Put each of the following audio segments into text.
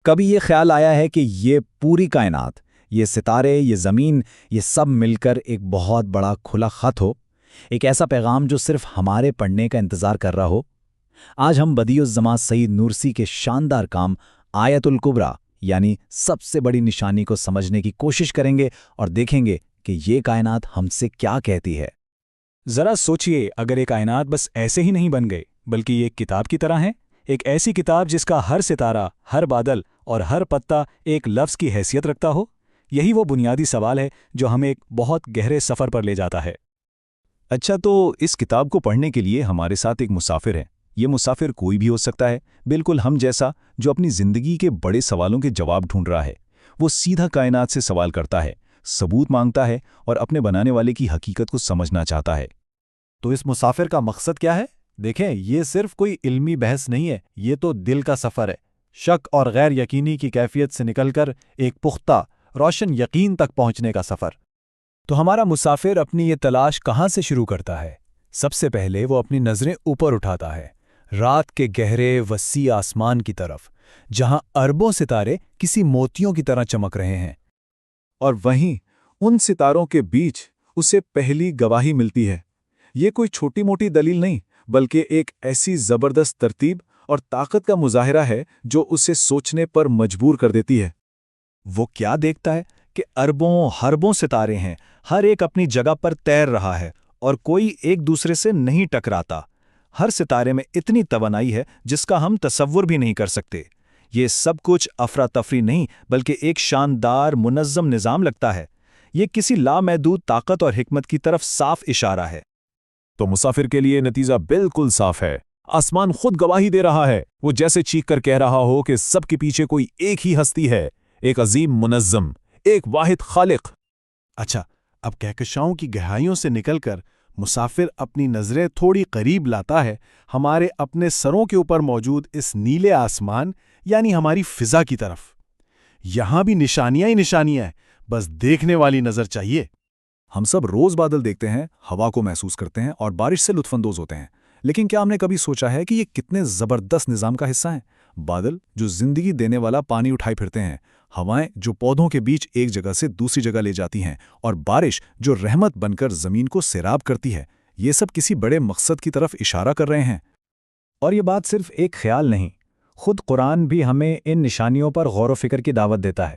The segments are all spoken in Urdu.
کبھی یہ خیال آیا ہے کہ یہ پوری کائنات، یہ ستارے، یہ زمین، یہ سب مل کر ایک بہت بڑا کھلا خط ہو، ایک ایسا پیغام جو صرف ہمارے پڑھنے کا انتظار کر رہا ہو؟ آج ہم بدیع الزماں سعید نورسی کے شاندار کام آیت الکبریٰ یعنی سب سے بڑی نشانی کو سمجھنے کی کوشش کریں گے اور دیکھیں گے کہ یہ کائنات ہم سے کیا کہتی ہے۔ ذرا سوچئے، اگر یہ کائنات بس ایسے ہی نہیں بن گئے بلکہ یہ ایک کتاب کی طرح ہے، ایک ایسی کتاب جس کا ہر ستارہ، ہر بادل اور ہر پتا ایک لفظ کی حیثیت رکھتا ہو، یہی وہ بنیادی سوال ہے جو ہمیں ایک بہت گہرے سفر پر لے جاتا ہے۔ اچھا، تو اس کتاب کو پڑھنے کے لیے ہمارے ساتھ ایک مسافر ہے۔ یہ مسافر کوئی بھی ہو سکتا ہے، بالکل ہم جیسا، جو اپنی زندگی کے بڑے سوالوں کے جواب ڈھونڈ رہا ہے۔ وہ سیدھا کائنات سے سوال کرتا ہے، ثبوت مانگتا ہے اور اپنے بنانے والے کی حقیقت کو سمجھنا چاہتا ہے۔ تو اس مسافر کا مقصد کیا ہے؟ دیکھیں، یہ صرف کوئی علمی بحث نہیں ہے، یہ تو دل کا سفر ہے، شک اور غیر یقینی کی کیفیت سے نکل کر ایک پختہ، روشن یقین تک پہنچنے کا سفر۔ تو ہمارا مسافر اپنی یہ تلاش کہاں سے شروع کرتا ہے؟ سب سے پہلے وہ اپنی نظریں اوپر اٹھاتا ہے، رات کے گہرے وسیع آسمان کی طرف، جہاں اربوں ستارے کسی موتیوں کی طرح چمک رہے ہیں۔ اور وہیں ان ستاروں کے بیچ اسے پہلی گواہی ملتی ہے۔ یہ کوئی چھوٹی موٹی دلیل نہیں، بلکہ ایک ایسی زبردست ترتیب اور طاقت کا مظاہرہ ہے جو اسے سوچنے پر مجبور کر دیتی ہے۔ وہ کیا دیکھتا ہے کہ اربوں ہربوں ستارے ہیں، ہر ایک اپنی جگہ پر تیر رہا ہے اور کوئی ایک دوسرے سے نہیں ٹکراتا۔ ہر ستارے میں اتنی توانائی ہے جس کا ہم تصور بھی نہیں کر سکتے۔ یہ سب کچھ افراتفری نہیں بلکہ ایک شاندار منظم نظام لگتا ہے۔ یہ کسی لامحدود طاقت اور حکمت کی طرف صاف اشارہ ہے۔ تو مسافر کے لیے نتیجہ بالکل صاف ہے۔ آسمان خود گواہی دے رہا ہے، وہ جیسے چیخ کر کہہ رہا ہو کہ سب کے پیچھے کوئی ایک ہی ہستی ہے، ایک عظیم منظم، ایک واحد خالق۔ اچھا، اب کہکشاؤں کی گہرائیوں سے نکل کر مسافر اپنی نظریں تھوڑی قریب لاتا ہے ہمارے اپنے سروں کے اوپر موجود اس نیلے آسمان یعنی ہماری فضا کی طرف۔ یہاں بھی نشانیاں ہی نشانیاں ہیں، بس دیکھنے والی نظر چاہیے۔ ہم سب روز بادل دیکھتے ہیں، ہوا کو محسوس کرتے ہیں اور بارش سے لطف اندوز ہوتے ہیں، لیکن کیا ہم نے کبھی سوچا ہے کہ یہ کتنے زبردست نظام کا حصہ ہیں؟ بادل جو زندگی دینے والا پانی اٹھائے پھرتے ہیں، ہوائیں جو پودوں کے بیچ ایک جگہ سے دوسری جگہ لے جاتی ہیں، اور بارش جو رحمت بن کر زمین کو سیراب کرتی ہے، یہ سب کسی بڑے مقصد کی طرف اشارہ کر رہے ہیں۔ اور یہ بات صرف ایک خیال نہیں، خود قرآن بھی ہمیں ان نشانیوں پر غور و فکر کی دعوت دیتا ہے۔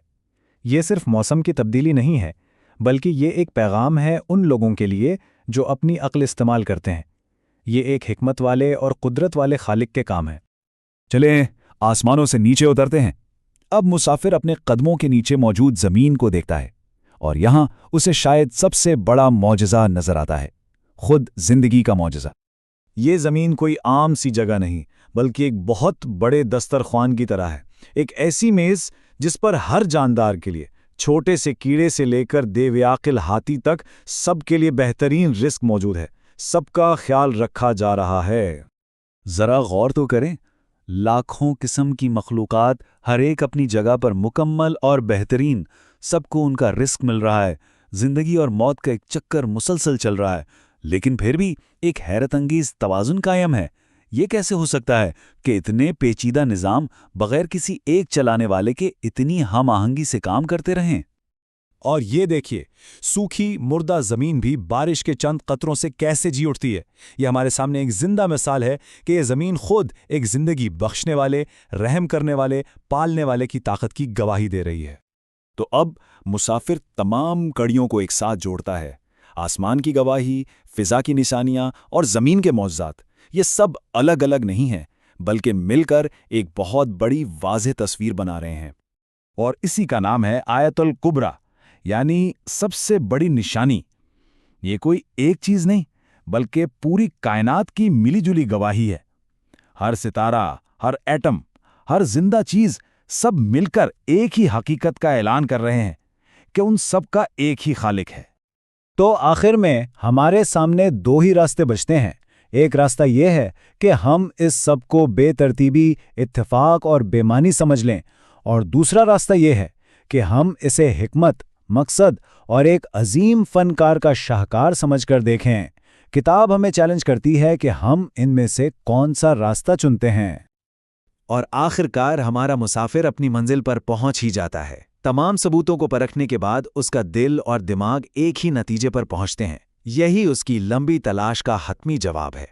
یہ صرف موسم کی تبدیلی نہیں ہے، بلکہ یہ ایک پیغام ہے ان لوگوں کے لیے جو اپنی عقل استعمال کرتے ہیں۔ یہ ایک حکمت والے اور قدرت والے خالق کے کام ہے۔ چلیں آسمانوں سے نیچے اترتے ہیں۔ اب مسافر اپنے قدموں کے نیچے موجود زمین کو دیکھتا ہے، اور یہاں اسے شاید سب سے بڑا معجزہ نظر آتا ہے، خود زندگی کا معجزہ۔ یہ زمین کوئی عام سی جگہ نہیں، بلکہ ایک بہت بڑے دسترخوان کی طرح ہے، ایک ایسی میز جس پر ہر جاندار کے لیے، چھوٹے سے کیڑے سے لے کر دیو عاقل ہاتھی تک، سب کے لیے بہترین رزق موجود ہے، سب کا خیال رکھا جا رہا ہے۔ ذرا غور تو کریں، لاکھوں قسم کی مخلوقات، ہر ایک اپنی جگہ پر مکمل اور بہترین، سب کو ان کا رزق مل رہا ہے، زندگی اور موت کا ایک چکر مسلسل چل رہا ہے، لیکن پھر بھی ایک حیرت انگیز توازن قائم ہے۔ یہ کیسے ہو سکتا ہے کہ اتنے پیچیدہ نظام بغیر کسی ایک چلانے والے کے اتنی ہم آہنگی سے کام کرتے رہیں؟ اور یہ دیکھیے، سوکھی مردہ زمین بھی بارش کے چند قطروں سے کیسے جی اٹھتی ہے۔ یہ ہمارے سامنے ایک زندہ مثال ہے کہ یہ زمین خود ایک زندگی بخشنے والے، رحم کرنے والے، پالنے والے کی طاقت کی گواہی دے رہی ہے۔ تو اب مسافر تمام کڑیوں کو ایک ساتھ جوڑتا ہے، آسمان کی گواہی، فضا کی نشانیاں اور زمین کے معجزات، یہ سب الگ الگ نہیں ہیں، بلکہ مل کر ایک بہت بڑی واضح تصویر بنا رہے ہیں۔ اور اسی کا نام ہے آیت الکبریٰ، یعنی سب سے بڑی نشانی۔ یہ کوئی ایک چیز نہیں، بلکہ پوری کائنات کی ملی جلی گواہی ہے۔ ہر ستارہ، ہر ایٹم، ہر زندہ چیز، سب مل کر ایک ہی حقیقت کا اعلان کر رہے ہیں کہ ان سب کا ایک ہی خالق ہے۔ تو آخر میں ہمارے سامنے دو ہی راستے بچتے ہیں۔ ایک راستہ یہ ہے کہ ہم اس سب کو بے ترتیبی، اتفاق اور بے معنی سمجھ لیں، اور دوسرا راستہ یہ ہے کہ ہم اسے حکمت، مقصد اور ایک عظیم فنکار کا شاہکار سمجھ کر دیکھیں۔ کتاب ہمیں چیلنج کرتی ہے کہ ہم ان میں سے کون سا راستہ چنتے ہیں۔ اور آخر کار ہمارا مسافر اپنی منزل پر پہنچ ہی جاتا ہے۔ تمام ثبوتوں کو پرکھنے کے بعد اس کا دل اور دماغ ایک ہی نتیجے پر پہنچتے ہیں۔ یہی اس کی لمبی تلاش کا حتمی جواب ہے۔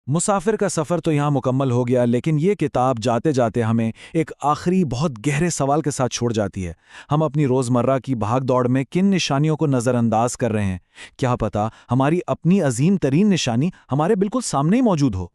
مسافر کا سفر تو یہاں مکمل ہو گیا، لیکن یہ کتاب جاتے جاتے ہمیں ایک آخری بہت گہرے سوال کے ساتھ چھوڑ جاتی ہے۔ ہم اپنی روزمرہ کی بھاگ دوڑ میں کن نشانیوں کو نظر انداز کر رہے ہیں؟ کیا پتہ ہماری اپنی عظیم ترین نشانی ہمارے بالکل سامنے ہی موجود ہو۔